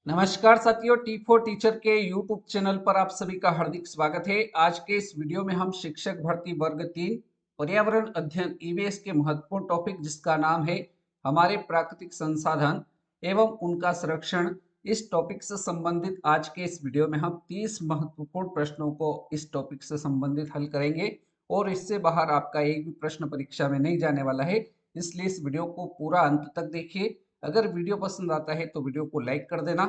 नमस्कार साथियों, T four teacher के यूट्यूब चैनल पर आप सभी का हार्दिक स्वागत है। आज के इस वीडियो में हम शिक्षक भर्ती वर्ग 3 पर्यावरण अध्ययन ईवीएस के महत्वपूर्ण टॉपिक जिसका नाम है हमारे प्राकृतिक संसाधन एवं उनका संरक्षण, इस टॉपिक से संबंधित आज के इस वीडियो में हम 30 महत्वपूर्ण प्रश्नों को इस टॉपिक से संबंधित हल करेंगे और इससे बाहर आपका एक भी प्रश्न परीक्षा में नहीं जाने वाला है। इसलिए इस वीडियो को पूरा अंत तक देखिए। अगर वीडियो पसंद आता है तो वीडियो को लाइक कर देना,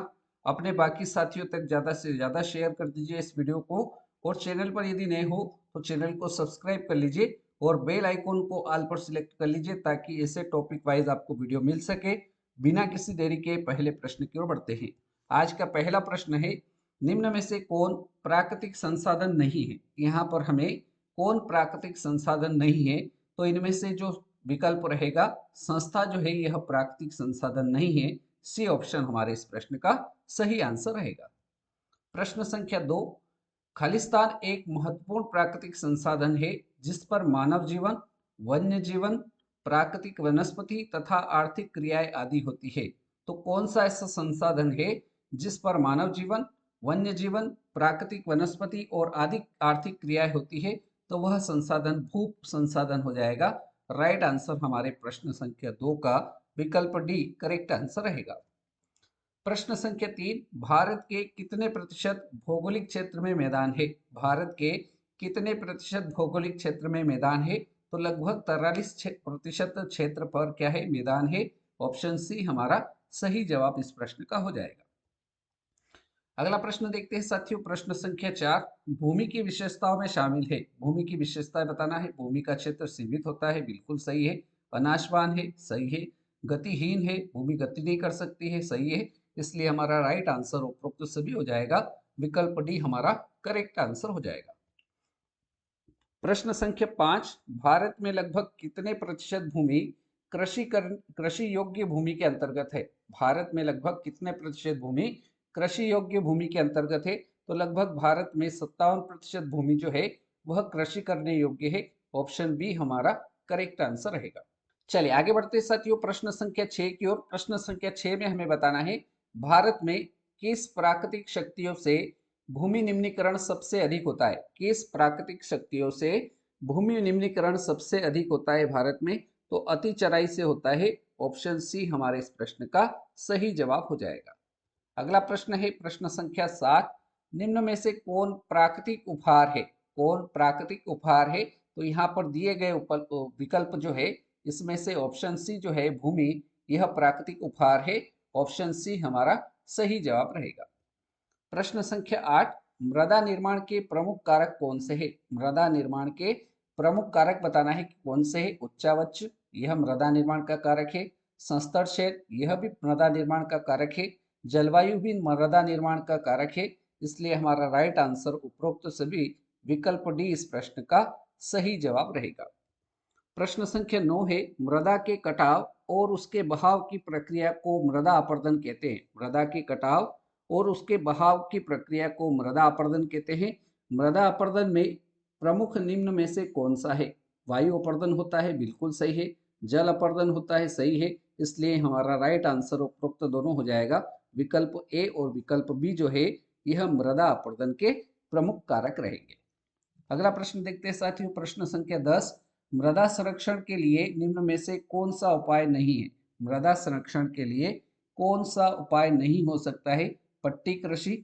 अपने बाकी साथियों तक ज़्यादा से ज़्यादा शेयर कर दीजिए इस वीडियो को, और चैनल पर यदि नए हो तो चैनल को सब्सक्राइब कर लीजिए और बेल आइकॉन को ऑल पर सिलेक्ट कर लीजिए ताकि ऐसे टॉपिक वाइज आपको वीडियो मिल सके। बिना किसी देरी के पहले प्रश्न की ओर बढ़ते हैं। आज का पहला प्रश्न है, निम्न में से कौन प्राकृतिक संसाधन नहीं है। यहाँ पर हमें कौन प्राकृतिक संसाधन नहीं है, तो इनमें से जो विकल्प रहेगा संस्था जो है यह प्राकृतिक संसाधन नहीं है। सी ऑप्शन हमारे इस प्रश्न का सही आंसर रहेगा। प्रश्न संख्या 2, खालिस्तान एक महत्वपूर्ण प्राकृतिक संसाधन है जिस पर मानव जीवन, वन्य जीवन, प्राकृतिक वनस्पति तथा आर्थिक क्रियाएं आदि होती है। तो कौन सा ऐसा संसाधन है जिस पर मानव जीवन, वन्य जीवन, प्राकृतिक वनस्पति और आदि आर्थिक क्रियाएं होती है, तो वह संसाधन भू संसाधन हो जाएगा। राइट आंसर हमारे प्रश्न संख्या 2 का विकल्प डी करेक्ट आंसर रहेगा। प्रश्न संख्या 3, भारत के कितने प्रतिशत भौगोलिक क्षेत्र में मैदान है। भारत के कितने प्रतिशत भौगोलिक क्षेत्र में मैदान है, तो लगभग 43% क्षेत्र पर क्या है, मैदान है। ऑप्शन सी हमारा सही जवाब इस प्रश्न का हो जाएगा। अगला प्रश्न देखते हैं साथियों, प्रश्न संख्या 4, भूमि की विशेषताओं में शामिल है। भूमि की विशेषताएं बताना है। भूमि का क्षेत्र सीमित होता है, बिल्कुल सही है। अनाशवान है, सही है। गतिहीन है, भूमि गति नहीं कर सकती है, सही है। इसलिए हमारा राइट आंसर उपरोक्त सभी हो जाएगा। विकल्प डी हमारा करेक्ट आंसर हो जाएगा। प्रश्न संख्या 5, भारत में लगभग कितने प्रतिशत भूमि कृषि योग्य भूमि के अंतर्गत है। भारत में लगभग कितने प्रतिशत भूमि कृषि योग्य भूमि के अंतर्गत है, तो लगभग भारत में 57% भूमि जो है वह कृषि करने योग्य है। ऑप्शन बी हमारा करेक्ट आंसर रहेगा। चलिए आगे बढ़ते साथियों, प्रश्न संख्या 6 की ओर। प्रश्न संख्या 6 में हमें बताना है, भारत में किस प्राकृतिक शक्तियों से भूमि निम्नीकरण सबसे अधिक होता है। किस प्राकृतिक शक्तियों से भूमि निम्नीकरण सबसे अधिक होता है भारत में, तो अति चराई से होता है। ऑप्शन सी हमारे इस प्रश्न का सही जवाब हो जाएगा। अगला प्रश्न है प्रश्न संख्या 7, निम्न में से कौन प्राकृतिक उपहार है। कौन प्राकृतिक उपहार है, तो यहाँ पर दिए गए विकल्प जो है इसमें से ऑप्शन सी जो है भूमि, यह प्राकृतिक उपहार है। ऑप्शन सी हमारा सही जवाब रहेगा। प्रश्न संख्या 8, मृदा निर्माण के प्रमुख कारक कौन से है। मृदा निर्माण के प्रमुख कारक बताना है कि कौन से है। उच्चावच, यह मृदा निर्माण का कारक है। संस्तर क्षेत्र, यह भी मृदा निर्माण का कारक है। जलवायु भी मृदा निर्माण का कारक है। इसलिए हमारा राइट आंसर उपरोक्त सभी विकल्प डी इस प्रश्न का सही जवाब रहेगा। प्रश्न संख्या 9 है, मृदा के कटाव और उसके बहाव की प्रक्रिया को मृदा अपरदन कहते हैं। मृदा के कटाव और उसके बहाव की प्रक्रिया को मृदा अपरदन कहते हैं। मृदा अपरदन में प्रमुख निम्न में से कौन सा है। वायु अपरदन होता है, बिल्कुल सही है। जल अपरदन होता है, सही है। इसलिए हमारा राइट आंसर उपरोक्त दोनों हो जाएगा। विकल्प ए और विकल्प बी जो है यह मृदा अपरदन के प्रमुख कारक रहेंगे। अगला प्रश्न देखते हैं साथियों, प्रश्न संख्या 10, मृदा संरक्षण के लिए निम्न में से कौन सा उपाय नहीं है। मृदा संरक्षण के लिए कौन सा उपाय नहीं हो सकता है। पट्टी कृषि,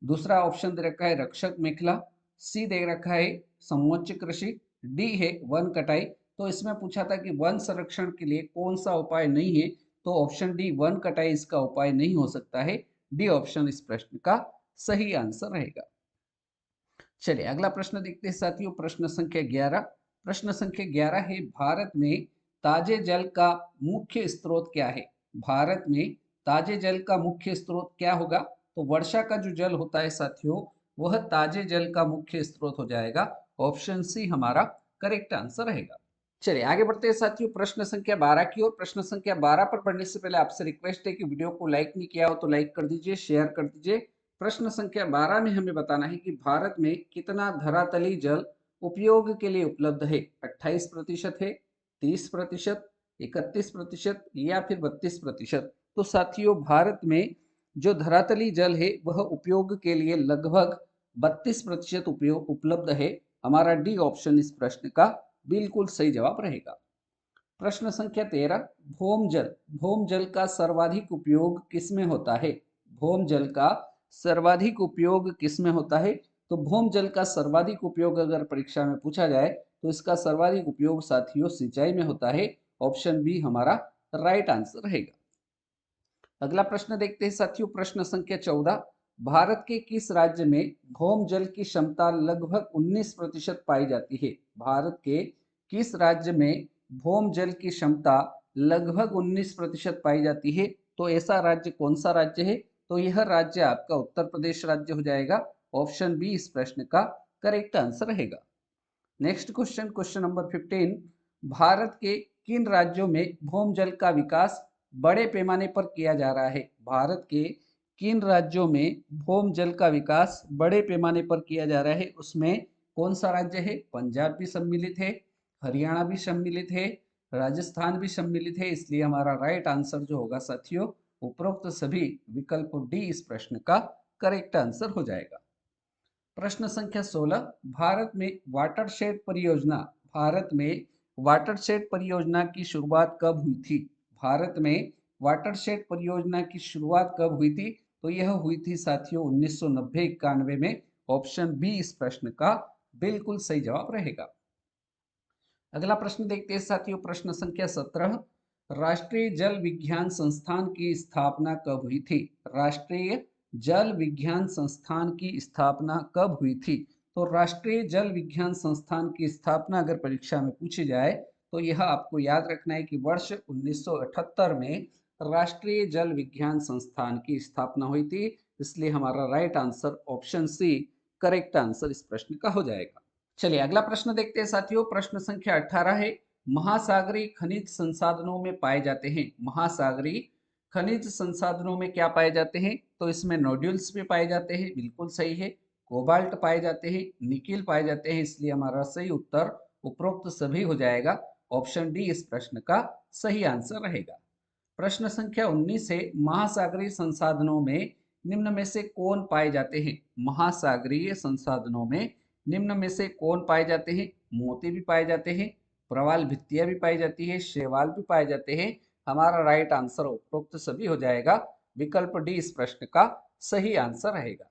दूसरा ऑप्शन दे रखा है रक्षक मेखला, सी दे रखा है समोच्च कृषि, डी है वन कटाई। तो इसमें पूछा था कि वन संरक्षण के लिए कौन सा उपाय नहीं है, तो ऑप्शन डी वन कटाई इसका उपाय नहीं हो सकता है। डी ऑप्शन इस प्रश्न का सही आंसर रहेगा। चलिए अगला प्रश्न देखते हैं साथियों, प्रश्न संख्या 11। प्रश्न संख्या 11 है, भारत में ताजे जल का मुख्य स्रोत क्या है। भारत में ताजे जल का मुख्य स्रोत क्या होगा, तो वर्षा का जो जल होता है साथियों वह ताजे जल का मुख्य स्रोत हो जाएगा। ऑप्शन सी हमारा करेक्ट आंसर रहेगा। चलिए आगे बढ़ते हैं साथियों, प्रश्न संख्या 12 की ओर। प्रश्न संख्या 12 पर बढ़ने से पहले आपसे रिक्वेस्ट है कि वीडियो को लाइक नहीं किया हो तो लाइक कर दीजिए, शेयर कर दीजिए। प्रश्न संख्या 12 में हमें बताना है कि भारत में कितना धरातली जल उपयोग के लिए उपलब्ध है। 28% है, 30%, 31% या फिर 32%। तो साथियों भारत में जो धरातली जल है वह उपयोग के लिए लगभग 32% उपयोग उपलब्ध है। हमारा डी ऑप्शन इस प्रश्न का बिल्कुल सही जवाब रहेगा। प्रश्न संख्या 13, भौमजल। भौमजल का सर्वाधिक उपयोग किसमें होता है? भौमजल का सर्वाधिक उपयोग किसमें होता है? तो भौमजल का सर्वाधिक उपयोग अगर परीक्षा में पूछा जाए तो इसका सर्वाधिक उपयोग साथियों सिंचाई में होता है। ऑप्शन बी हमारा राइट आंसर रहेगा। अगला प्रश्न देखते हैं साथियों, प्रश्न संख्या 14, भारत के किस राज्य में भौमजल की क्षमता लगभग 19% पाई जाती है? भारत के किस राज्य में भौमजल की क्षमता लगभग 19% पाई जाती है? तो ऐसा राज्य कौन सा राज्य है? तो यह राज्य आपका उत्तर प्रदेश राज्य हो जाएगा। ऑप्शन बी इस प्रश्न का करेक्ट आंसर रहेगा। Next question, question number 15, Bharat के किन राज्यों में भौमजल का विकास बड़े पैमाने पर किया जा रहा है? भारत के किन राज्यों में भौमजल का विकास बड़े पैमाने पर किया जा रहा है? उसमें कौन सा राज्य है? पंजाब भी सम्मिलित है, हरियाणा भी सम्मिलित है, राजस्थान भी सम्मिलित है। इसलिए हमारा राइट आंसर जो होगा साथियों, उपरोक्त सभी विकल्प डी इस प्रश्न का करेक्ट आंसर हो जाएगा। प्रश्न संख्या 16, भारत में वाटरशेड परियोजना। भारत में वाटरशेड परियोजना की शुरुआत कब हुई थी? भारत में वाटरशेड परियोजना की शुरुआत कब हुई थी? तो यह हुई थी साथियों 1990-91 में। ऑप्शन बी इस प्रश्न का बिल्कुल सही जवाब रहेगा। अगला प्रश्न देखते हैं साथियों, प्रश्न संख्या 17, राष्ट्रीय जल विज्ञान संस्थान की स्थापना कब हुई थी? राष्ट्रीय जल विज्ञान संस्थान की स्थापना कब हुई थी? तो राष्ट्रीय जल विज्ञान संस्थान की स्थापना अगर परीक्षा में पूछी जाए तो यह आपको याद रखना है कि वर्ष 1978 में राष्ट्रीय जल विज्ञान संस्थान की स्थापना हुई थी। इसलिए हमारा right answer option C correct answer इस प्रश्न का हो जाएगा। चलिए अगला प्रश्न देखते हैं साथियों, प्रश्न संख्या 18 है, महासागरीय खनिज संसाधनों में पाए जाते हैं। महासागरीय खनिज संसाधनों में क्या पाए जाते हैं? तो इसमें नोड्यूल्स भी पाए जाते हैं, बिल्कुल सही है। कोबाल्ट पाए जाते हैं, निकिल पाए जाते हैं। इसलिए हमारा सही उत्तर उपरोक्त सभी हो जाएगा। ऑप्शन डी इस प्रश्न का सही आंसर रहेगा। प्रश्न संख्या 19 है, महासागरीय संसाधनों में निम्न में से कौन पाए जाते हैं? महासागरीय संसाधनों में निम्न में से कौन पाए जाते हैं? मोती भी पाए जाते हैं, प्रवाल भित्तियां भी पाई जाती है, शैवाल भी पाए जाते हैं। हमारा राइट आंसर उपरोक्त सभी हो जाएगा। विकल्प डी इस प्रश्न का सही आंसर रहेगा।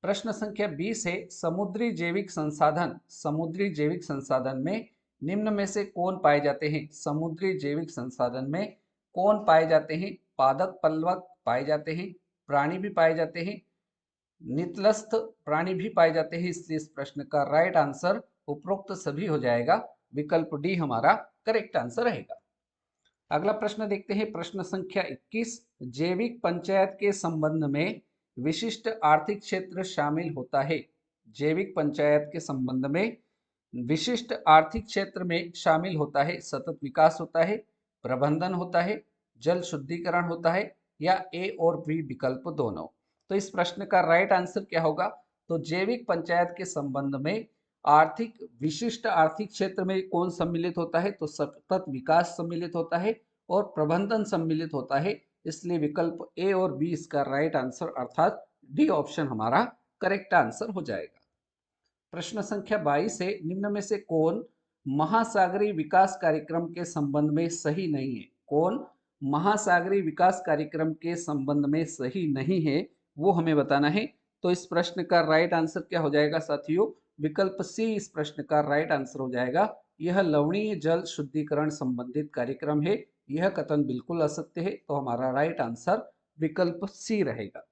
प्रश्न संख्या 20 है, समुद्री जैविक संसाधन। समुद्री जैविक संसाधन में निम्न में से कौन पाए जाते हैं? समुद्री जैविक संसाधन में कौन पाए जाते हैं? पादप पल्लवक पाए जाते हैं, प्राणी भी पाए जाते हैं, नितलस्थ प्राणी भी पाए जाते हैं। इसलिए इस प्रश्न का राइट आंसर उपरोक्त सभी हो जाएगा। विकल्प डी हमारा करेक्ट आंसर रहेगा। अगला प्रश्न देखते हैं, प्रश्न संख्या 21, जैविक पंचायत के संबंध में विशिष्ट आर्थिक क्षेत्र शामिल होता है। जैविक पंचायत के संबंध में विशिष्ट आर्थिक क्षेत्र में शामिल होता है सतत विकास होता है, प्रबंधन होता है, जल शुद्धिकरण होता है, या ए और बी विकल्प दोनों। तो इस प्रश्न का राइट आंसर क्या होगा? तो जैविक पंचायत के संबंध में आर्थिक विशिष्ट आर्थिक क्षेत्र में कौन सम्मिलित होता है? तो सतत विकास सम्मिलित होता है और प्रबंधन सम्मिलित होता है। इसलिए विकल्प ए और बी इसका राइट आंसर अर्थात डी ऑप्शन हमारा करेक्ट आंसर हो जाएगा। प्रश्न संख्या 22 है, निम्न में से कौन महासागरीय विकास कार्यक्रम के संबंध में सही नहीं है? कौन महासागरीय विकास कार्यक्रम के संबंध में सही नहीं है, वो हमें बताना है। तो इस प्रश्न का राइट आंसर क्या हो जाएगा साथियों? विकल्प सी इस प्रश्न का राइट आंसर हो जाएगा। यह लवणीय जल शुद्धिकरण संबंधित कार्यक्रम है। यह कथन बिल्कुल असत्य है। तो हमारा राइट आंसर विकल्प सी रहेगा।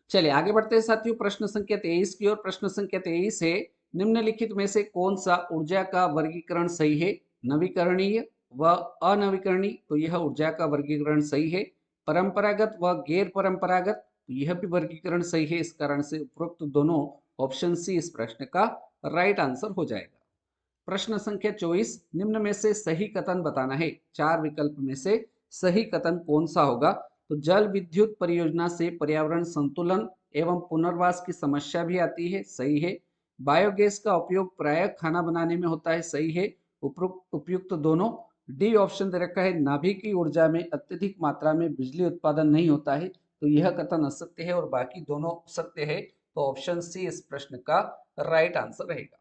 चलिए आगे बढ़ते हैं साथियों, प्रश्न संख्या 23 की ओर। प्रश्न संख्या 23 है, निम्नलिखित में से कौन सा ऊर्जा का वर्गीकरण सही है? नवीकरणीय व अनवीकरणीय, तो यह ऊर्जा का वर्गीकरण सही है। परंपरागत व गैर परंपरागत, तो यह भी वर्गीकरण सही है। इस कारण से उपरोक्त दोनों ऑप्शन सी इस प्रश्न का राइट आंसर हो जाएगा। प्रश्न संख्या 24, निम्न में से सही कथन बताना है। चार विकल्प में से सही कथन कौन सा होगा? तो जल विद्युत परियोजना से पर्यावरण संतुलन एवं पुनर्वास की समस्या भी आती है, सही है। बायोगैस का उपयोग प्रायः खाना बनाने में होता है, सही है। उपयुक्त दोनों। डी ऑप्शन दे रखा है, नाभिकीय ऊर्जा में अत्यधिक मात्रा में बिजली उत्पादन नहीं होता है, तो यह कथन असत्य है और बाकी दोनों सत्य है, तो ऑप्शन सी इस प्रश्न का राइट आंसर रहेगा।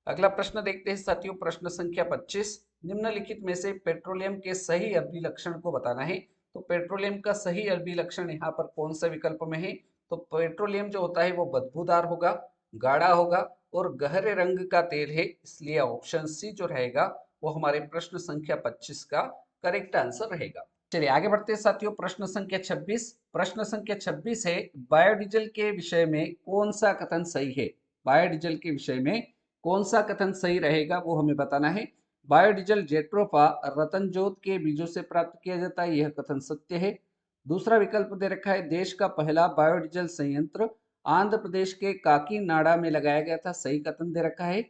अगला प्रश्न देखते हैं साथियों, प्रश्न संख्या 25। निम्नलिखित में से पेट्रोलियम के सही अभिलक्षण को बताना है। तो पेट्रोलियम का सही अभिलक्षण यहाँ पर कौन सा विकल्प में है? तो पेट्रोलियम जो होता है वो बदबूदार होगा, गाढ़ा होगा और गहरे रंग का तेल है, इसलिए ऑप्शन सी जो रहेगा वो हमारे प्रश्न संख्या 25 का करेक्ट आंसर रहेगा। चलिए आगे बढ़ते हैं साथियों, प्रश्न संख्या 26। प्रश्न संख्या 26 है, बायोडीजल के विषय में कौन सा कथन सही है? बायोडीजल के विषय में कौन सा कथन सही रहेगा वो हमें बताना है। बायोडीजल जेट्रोफा रतनजोत के बीजों से प्राप्त किया जाता है, यह कथन सत्य है। दूसरा विकल्प दे रखा है, देश का पहला बायोडीजल संयंत्र आंध्र प्रदेश के काकीनाडा में लगाया गया था, सही कथन दे रखा है।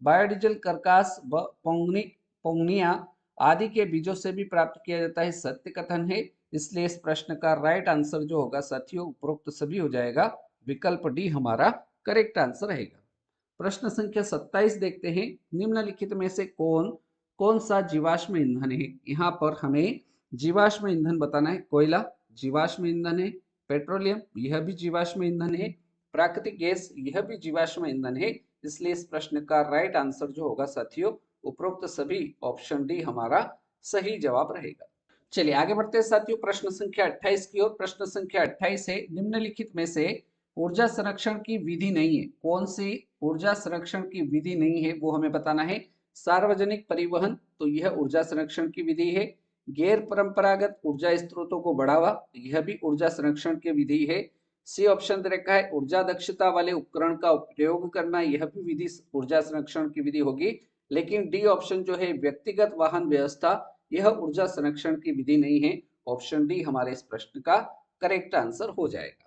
बायोडीजल करकास व पोंगनिया आदि के बीजों से भी प्राप्त किया जाता है, सत्य कथन है। इसलिए इस प्रश्न का राइट आंसर जो होगा साथियों उपरोक्त सभी हो जाएगा, विकल्प डी हमारा करेक्ट आंसर रहेगा। प्रश्न संख्या 27 देखते हैं, निम्नलिखित में से कौन कौन सा जीवाश्म ईंधन है? यहाँ पर हमें जीवाश्म ईंधन बताना है। कोयला जीवाश्म ईंधन है, पेट्रोलियम यह भी जीवाश्म ईंधन है, प्राकृतिक गैस यह भी जीवाश्म ईंधन है। इसलिए इस प्रश्न का राइट आंसर जो होगा साथियों उपरोक्त सभी ऑप्शन डी हमारा सही जवाब रहेगा। चलिए आगे बढ़ते हैं साथियों, प्रश्न संख्या 28 की ओर। प्रश्न संख्या 28 है, निम्नलिखित में से ऊर्जा संरक्षण की विधि नहीं है। कौन सी ऊर्जा संरक्षण की विधि नहीं है वो हमें बताना है। सार्वजनिक परिवहन, तो यह ऊर्जा संरक्षण की विधि है। गैर परंपरागत ऊर्जा स्रोतों को बढ़ावा, यह भी ऊर्जा संरक्षण की विधि है। सी ऑप्शन दे रखा है, ऊर्जा दक्षता वाले उपकरण का उपयोग करना, यह भी विधि ऊर्जा संरक्षण की विधि होगी। लेकिन डी ऑप्शन जो है, व्यक्तिगत वाहन व्यवस्था, यह ऊर्जा संरक्षण की विधि नहीं है। ऑप्शन डी हमारे इस प्रश्न का करेक्ट आंसर हो जाएगा।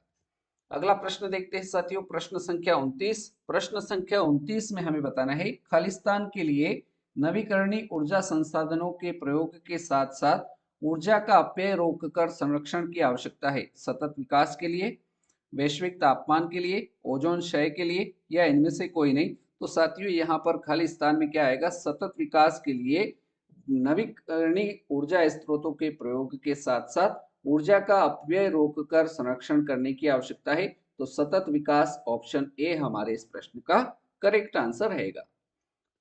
अगला प्रश्न देखते हैं साथियों, प्रश्न संख्या 29। प्रश्न संख्या 29 में हमें बताना है, खालिस्तान के लिए नवीकरणीय ऊर्जा संसाधनों के प्रयोग के साथ साथ ऊर्जा का अपव्यय रोककर संरक्षण की आवश्यकता है। सतत विकास के लिए, वैश्विक तापमान के लिए, ओजोन क्षय के लिए, या इनमें से कोई नहीं? तो साथियों यहाँ पर खालिस्तान में क्या आएगा, सतत विकास के लिए नवीकरणीय ऊर्जा स्रोतों के प्रयोग के साथ साथ ऊर्जा का अपव्यय रोककर संरक्षण करने की आवश्यकता है। तो सतत विकास ऑप्शन ए हमारे इस प्रश्न का करेक्ट आंसर रहेगा।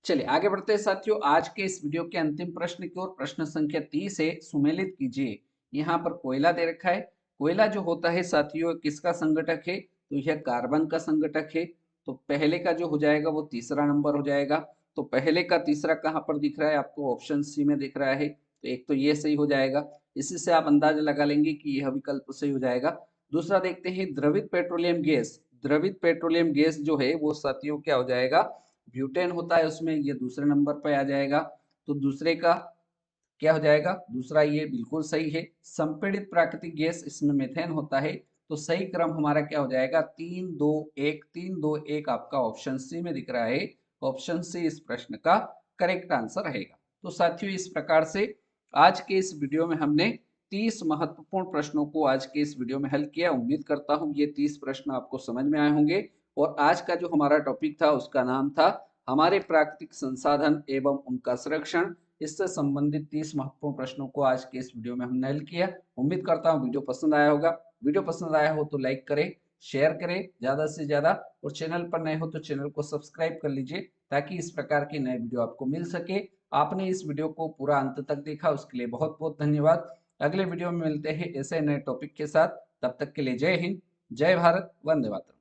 चलिए आगे बढ़ते हैं साथियों, आज के इस वीडियो के अंतिम प्रश्न की ओर। प्रश्न संख्या 30 है, सुमेलित कीजिए। यहाँ पर कोयला दे रखा है। कोयला जो होता है साथियों किसका संगठक है? तो यह कार्बन का संगठक है। तो पहले का जो हो जाएगा वो तीसरा नंबर हो जाएगा। तो पहले का तीसरा कहाँ पर दिख रहा है आपको? ऑप्शन सी में दिख रहा है। तो एक तो ये सही हो जाएगा, इसी से आप अंदाजा लगा लेंगे कि यह विकल्प सही हो जाएगा। दूसरा देखते हैं, द्रवित पेट्रोलियम गैस। द्रवित पेट्रोलियम गैस जो है वो साथियों क्या हो जाएगा? ब्यूटेन होता है उसमें, ये दूसरे नंबर पे आ जाएगा। तो दूसरे का क्या हो जाएगा? दूसरा ये बिल्कुल सही है। संपीड़ित प्राकृतिक गैस, इसमें मेथेन होता है। तो सही क्रम हमारा क्या हो जाएगा? 3 2 1, 3 2 1 आपका ऑप्शन सी में दिख रहा है। ऑप्शन सी इस प्रश्न का करेक्ट आंसर रहेगा। तो साथियों इस प्रकार से आज के इस वीडियो में हमने 30 महत्वपूर्ण प्रश्नों को आज के इस वीडियो में हल किया। उम्मीद करता हूँ ये 30 प्रश्न आपको समझ में आए होंगे। और आज का जो हमारा टॉपिक था उसका नाम था हमारे प्राकृतिक संसाधन एवं उनका संरक्षण। इससे संबंधित 30 महत्वपूर्ण प्रश्नों को आज के इस वीडियो में हमने हल किया। उम्मीद करता हूँ वीडियो पसंद आया होगा। वीडियो पसंद आया हो तो लाइक करें, शेयर करें ज्यादा से ज्यादा, और चैनल पर नए हो तो चैनल को सब्सक्राइब कर लीजिए ताकि इस प्रकार के नए वीडियो आपको मिल सके। आपने इस वीडियो को पूरा अंत तक देखा उसके लिए बहुत बहुत धन्यवाद। अगले वीडियो में मिलते हैं ऐसे नए टॉपिक के साथ। तब तक के लिए जय हिंद, जय भारत, वंदे मातरम।